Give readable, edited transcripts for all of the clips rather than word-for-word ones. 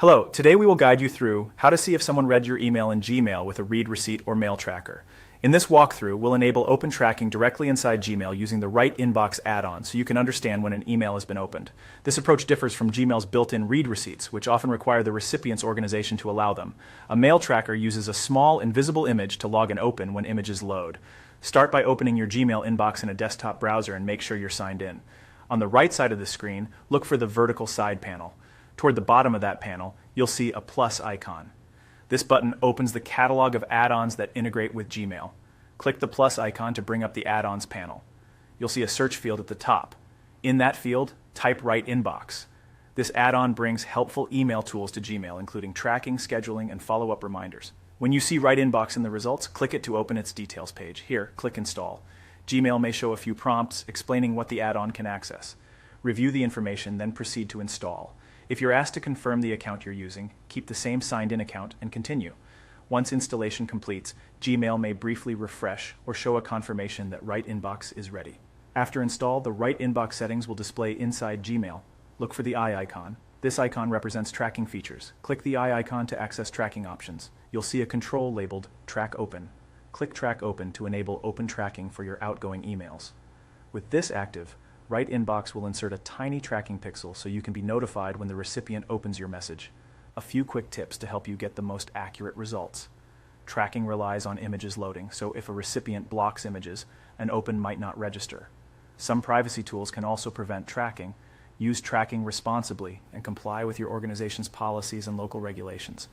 Hello, today we will guide you through how to see if someone read your email in Gmail with a read receipt or mail tracker. In this walkthrough, we'll enable open tracking directly inside Gmail using the Right Inbox add-on so you can understand when an email has been opened. This approach differs from Gmail's built-in read receipts, which often require the recipient's organization to allow them. A mail tracker uses a small, invisible image to log and open when images load. Start by opening your Gmail inbox in a desktop browser and make sure you're signed in. On the right side of the screen, look for the vertical side panel. Toward the bottom of that panel, you'll see a plus icon. This button opens the catalog of add-ons that integrate with Gmail. Click the plus icon to bring up the add-ons panel. You'll see a search field at the top. In that field, type Right Inbox. This add-on brings helpful email tools to Gmail, including tracking, scheduling, and follow-up reminders. When you see Right Inbox in the results, click it to open its details page. Here, click Install. Gmail may show a few prompts explaining what the add-on can access. Review the information, then proceed to install. If you're asked to confirm the account you're using, keep the same signed-in account and continue. Once installation completes, Gmail may briefly refresh or show a confirmation that Right Inbox is ready. After install, the Right Inbox settings will display inside Gmail. Look for the eye icon. This icon represents tracking features. Click the eye icon to access tracking options. You'll see a control labeled Track Open. Click Track Open to enable open tracking for your outgoing emails. With this active, Right Inbox will insert a tiny tracking pixel so you can be notified when the recipient opens your message. A few quick tips to help you get the most accurate results. Tracking relies on images loading, so if a recipient blocks images, an open might not register. Some privacy tools can also prevent tracking. Use tracking responsibly and comply with your organization's policies and local regulations.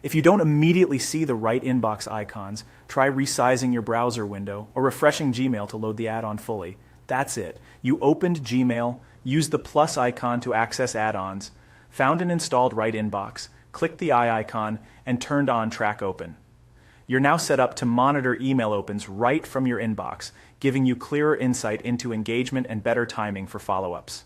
If you don't immediately see the Right Inbox icons, try resizing your browser window or refreshing Gmail to load the add-on fully. That's it. You opened Gmail, used the plus icon to access add-ons, found and installed Right Inbox, clicked the eye icon, and turned on Track Open. You're now set up to monitor email opens right from your inbox, giving you clearer insight into engagement and better timing for follow-ups.